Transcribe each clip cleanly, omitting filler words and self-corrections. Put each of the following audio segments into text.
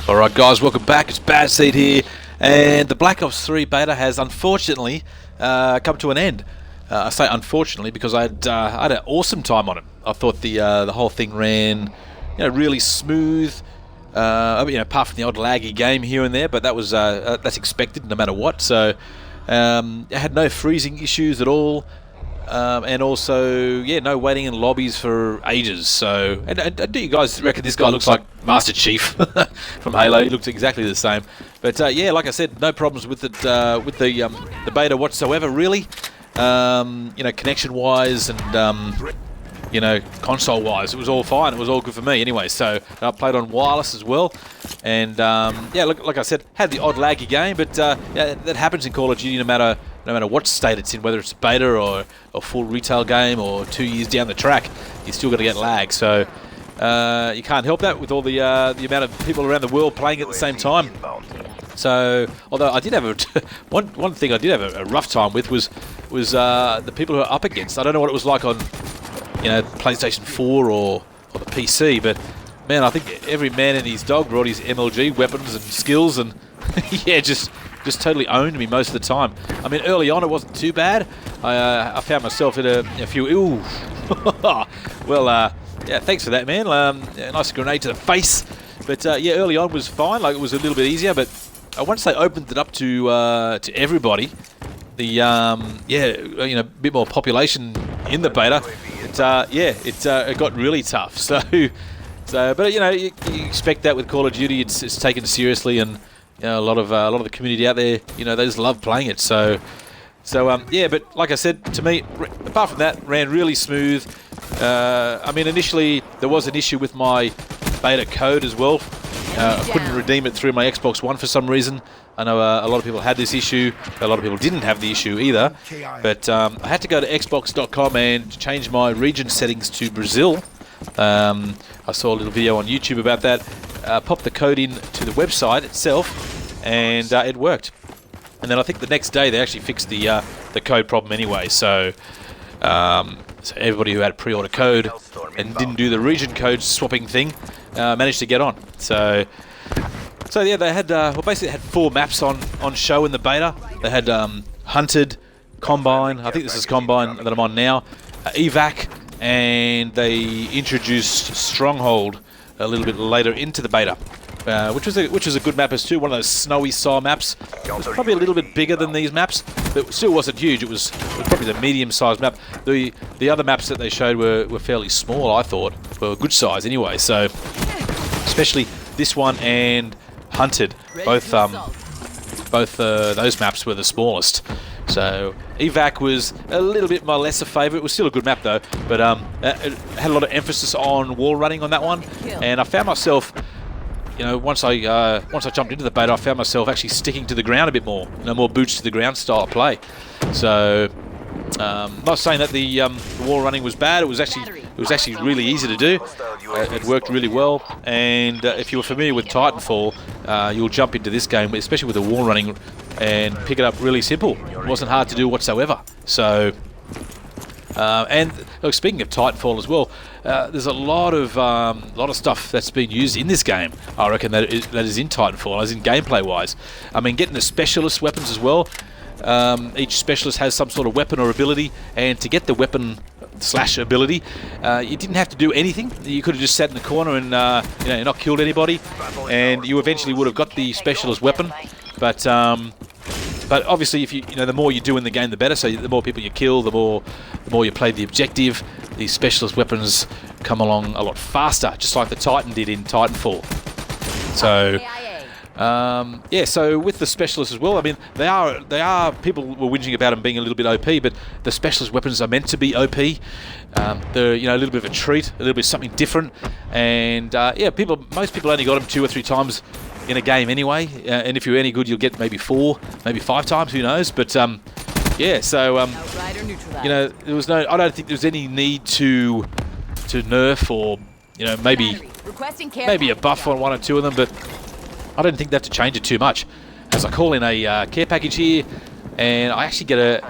Alright guys, welcome back. It's Bad Seed here, and the Black Ops 3 beta has unfortunately come to an end. I say unfortunately because I had an awesome time on it. I thought the whole thing ran really smooth, apart from the odd laggy game here and there, but that was that's expected no matter what. So I had no freezing issues at all. And also, no waiting in lobbies for ages. So, and do you guys reckon this guy looks like Master Chief from Halo? He looks exactly the same. But like I said, no problems with it, with the beta whatsoever, really. Connection-wise and console-wise, it was all fine. It was all good for me anyway. So I played on wireless as well, and like I said, had the odd laggy game, but that happens in Call of Duty no matter what state it's in, whether it's a beta or a full retail game or 2 years down the track, you're still going to get lag. So you can't help that with all the amount of people around the world playing at the same time. So, although I did have one thing I did have a rough time with was the people who are up against. I don't know what it was like on PlayStation 4 or the PC, but man, I think every man and his dog brought his MLG weapons and skills, and just totally owned me most of the time. I mean, early on it wasn't too bad. I found myself in a few... Ooh. Well, thanks for that, man. A nice grenade to the face. But early on was fine. Like, it was a little bit easier, but once they opened it up to everybody, the a bit more population in the beta, it got really tough. But you expect that with Call of Duty. It's taken seriously, and a lot of the community out there, they just love playing it. So but like I said, to me, apart from that, ran really smooth. I mean, initially there was an issue with my beta code as well. I couldn't redeem it through my Xbox One for some reason. I know a lot of people had this issue. A lot of people didn't have the issue either. But I had to go to Xbox.com and change my region settings to Brazil. I saw a little video on YouTube about that. Popped the code in to the website itself, and it worked. And then I think the next day they actually fixed the code problem anyway. So everybody who had pre-order code and didn't do the region code swapping thing managed to get on. So yeah, they had basically had 4 maps on show in the beta. They had Hunted, Combine. I think this is Combine that I'm on now. Evac, and they introduced Stronghold a little bit later into the beta, which was a good map as too. One of those snowy style maps. It was probably a little bit bigger than these maps, but still wasn't huge. It was probably the medium-sized map. The other maps that they showed were fairly small. I thought were good size anyway. So especially this one and Hunted, both those maps were the smallest. So Evac was a little bit my lesser favourite. It was still a good map though, but it had a lot of emphasis on wall running on that one, and I found myself, once I jumped into the beta, I found myself actually sticking to the ground a bit more, more boots to the ground style play. So not saying that the wall running was bad. It was actually really easy to do. It worked really well, and if you were familiar with Titanfall, you'll jump into this game, especially with the wall running, and pick it up really simple. It wasn't hard to do whatsoever. So, and look, speaking of Titanfall as well, there's a lot of stuff that's been used in this game. I reckon that is in Titanfall, as in gameplay-wise. I mean, getting the specialist weapons as well. Each specialist has some sort of weapon or ability, and to get the weapon / ability, you didn't have to do anything. You could have just sat in the corner and not killed anybody, and you eventually would have got the specialist weapon. But obviously, if the more you do in the game, the better. So the more people you kill, the more you play the objective. These specialist weapons come along a lot faster, just like the Titan did in Titanfall. So. So with the specialists as well, I mean, they are people were whinging about them being a little bit OP, but the specialist weapons are meant to be OP. They're a little bit of a treat, a little bit something different, and most people only got them 2 or 3 times in a game anyway, and if you're any good, you'll get maybe 4, maybe 5 times, who knows? But there was I don't think there was any need to nerf or maybe a buff on 1 or 2 of them, but I don't think they have to change it too much. As I call in a care package here, and I actually get a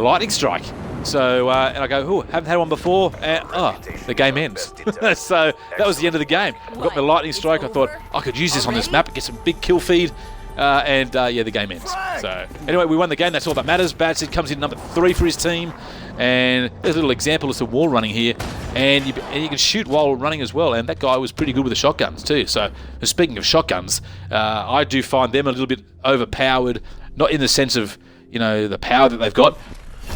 lightning strike. So, and I go, oh, haven't had one before. And, oh, the game ends. So that was the end of the game. I got my lightning strike. I thought I could use this on this map, get some big kill feed. Yeah, the game ends. So anyway, we won the game. That's all that matters. Badsid comes in number 3 for his team. And there's a little example of some wall running here. And you can shoot while running as well. And that guy was pretty good with the shotguns too. So speaking of shotguns, I do find them a little bit overpowered. Not in the sense of, the power that they've got.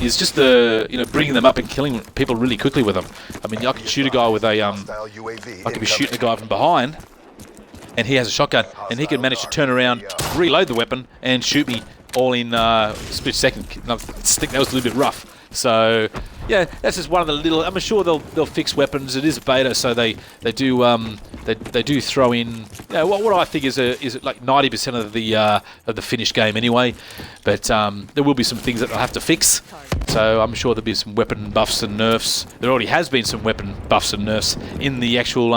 Is just the, bringing them up and killing people really quickly with them. I mean, I can shoot a guy with a, I could be shooting a guy from behind, and he has a shotgun, and he can manage to turn around, reload the weapon, and shoot me all in a split second. And I think that was a little bit rough. So, yeah, that's just one of the little. I'm sure they'll fix weapons. It is a beta, so they do throw in. What I think is like 90% of the finished game anyway. But there will be some things that they'll have to fix. So I'm sure there'll be some weapon buffs and nerfs. There already has been some weapon buffs and nerfs in the actual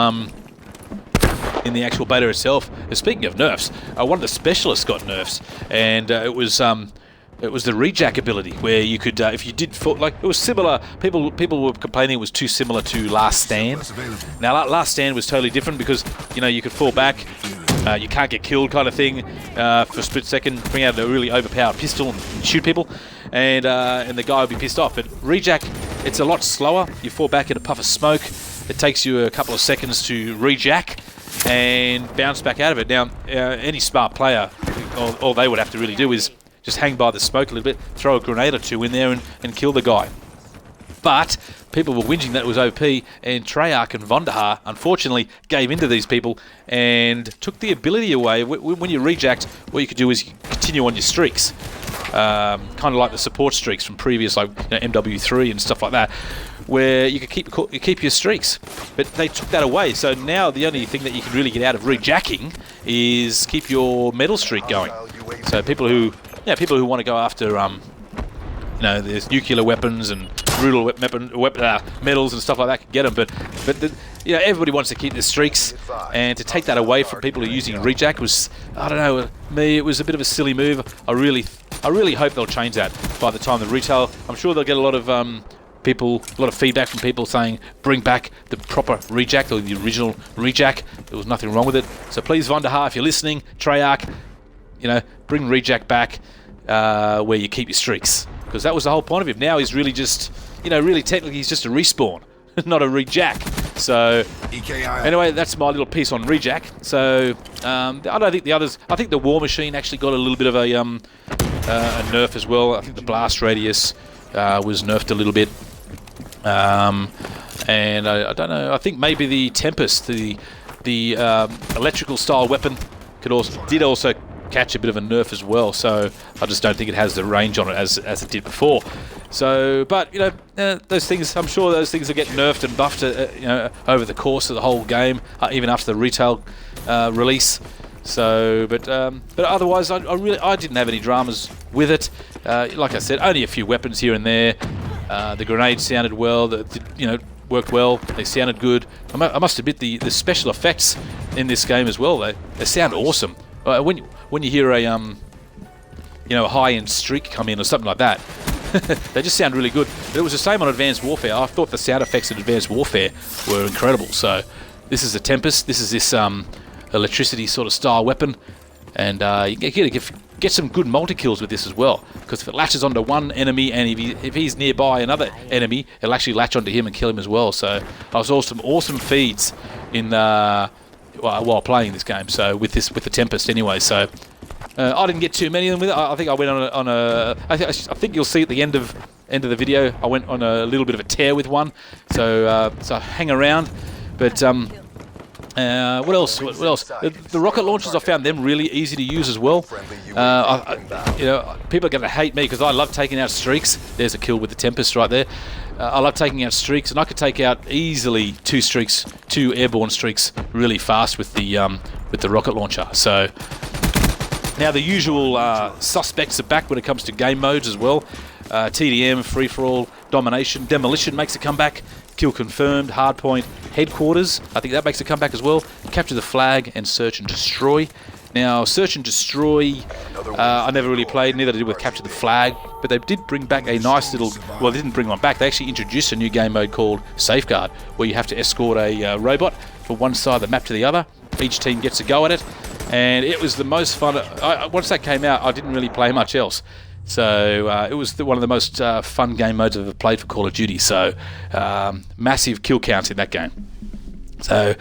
beta itself. And speaking of nerfs, one of the specialists got nerfs, and it was the rejack ability, where you could, if you did fall, like, it was similar. People were complaining it was too similar to Last Stand. Now, Last Stand was totally different because you could fall back, you can't get killed, kind of thing, for a split second, bring out a really overpowered pistol and shoot people, and the guy would be pissed off. But rejack, it's a lot slower. You fall back in a puff of smoke. It takes you a couple of seconds to rejack and bounce back out of it. Now, any smart player, all they would have to really do is just hang by the smoke a little bit, throw a grenade or two in there and kill the guy. But people were whinging that it was OP, and Treyarch and Vonderhaar unfortunately gave into these people and took the ability away. When you rejacked, what you could do is continue on your streaks. Kind of like the support streaks from previous, like MW3 and stuff like that, where you could keep your streaks. But they took that away, so now the only thing that you can really get out of rejacking is keep your medal streak going. So people who want to go after there's nuclear weapons and brutal medals and stuff like that can get them, but everybody wants to keep their streaks, and to take that away from people who are using rejack was, I don't know, it was a bit of a silly move. I really hope they'll change that by the time the retail. I'm sure they'll get a lot of feedback from people saying bring back the proper rejack, or the original rejack. There was nothing wrong with it. So please, Vonderhaar, if you're listening, Treyarch, bring rejack back, where you keep your streaks, because that was the whole point of him. Now he's really just, really technically he's just a respawn, not a rejack. So anyway, that's my little piece on rejack. So I don't think the others. I think the War Machine actually got a little bit of a nerf as well. I think the blast radius was nerfed a little bit, and I don't know. I think maybe the Tempest, the electrical style weapon, did also catch a bit of a nerf as well. So I just don't think it has the range on it as it did before. So, but those things, I'm sure those things will get nerfed and buffed, over the course of the whole game, even after the retail release. So, but otherwise, I didn't have any dramas with it. Like I said, only a few weapons here and there. The grenades sounded well. Worked well. They sounded good. I must admit the special effects in this game as well. They sound awesome. When you hear a high-end streak come in or something like that, they just sound really good. But it was the same on Advanced Warfare. I thought the sound effects in Advanced Warfare were incredible. So this is a Tempest. This is this electricity sort of style weapon, and you get some good multi-kills with this as well, because if it latches onto one enemy, and if he's nearby another enemy, it'll actually latch onto him and kill him as well. So I saw some awesome feeds in while playing this game. So with the Tempest anyway. So I didn't get too many of them with it. I think I went on a. I think you'll see at the end of the video, I went on a little bit of a tear with one. So hang around. But what else? What else? The rocket launchers, I found them really easy to use as well. People are going to hate me because I love taking out streaks. There's a kill with the Tempest right there. I love taking out streaks, and I could take out easily two airborne streaks really fast with the rocket launcher. So now the usual suspects are back when it comes to game modes as well. TDM, free-for-all, domination, demolition makes a comeback. Kill confirmed, hardpoint, headquarters. I think that makes a comeback as well. Capture the flag and search and destroy. Now, Search and Destroy, I never really played, neither did I with Capture the Flag, but they did bring back a nice little, well, they didn't bring one back, they actually introduced a new game mode called Safeguard, where you have to escort a robot from one side of the map to the other. Each team gets a go at it, and it was the most fun. Once that came out, I didn't really play much else. So it was one of the most fun game modes I've ever played for Call of Duty, so massive kill counts in that game. So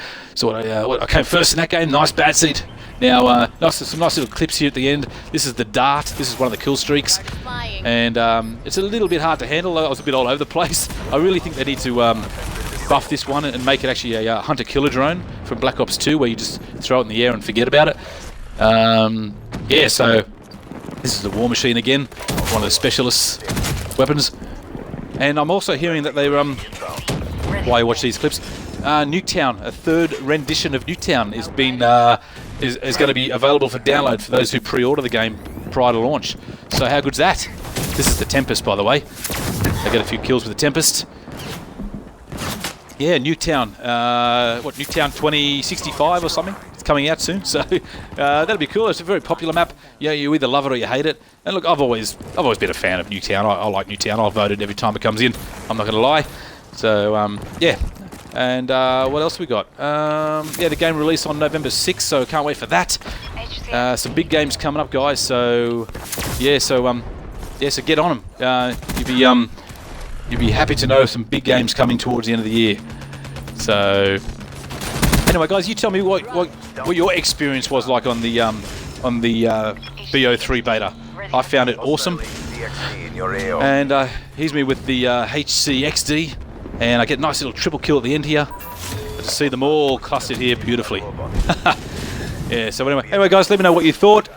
I came first in that game, nice bad seat. Now, some nice little clips here at the end. This is the dart. This is one of the kill streaks. And it's a little bit hard to handle. I was a bit all over the place. I really think they need to buff this one and make it actually a hunter-killer drone from Black Ops 2, where you just throw it in the air and forget about it. Yeah, so this is the War Machine again, one of the specialist weapons. And I'm also hearing that they, while you watch these clips, Nuketown, a third rendition of Nuketown, is going to be available for download for those who pre-order the game prior to launch. So how good's that? This is the Tempest, by the way. I got a few kills with the Tempest. Yeah, Nuketown. Nuketown 2065 or something? It's coming out soon, so that'll be cool. It's a very popular map. Yeah, you either love it or you hate it. And look, I've always been a fan of Nuketown. I like Nuketown. I'll vote it every time it comes in. I'm not going to lie. So yeah. And what else we got? Yeah, the game released on November 6th, so can't wait for that. Some big games coming up, guys. So yeah, so get on them. You'd be happy to know some big games coming towards the end of the year. So anyway, guys, you tell me what your experience was like on the BO3 beta. I found it awesome. And here's me with the HCXD. And I get a nice little triple kill at the end here. To see them all clustered here beautifully. Yeah, so anyway guys, let me know what you thought.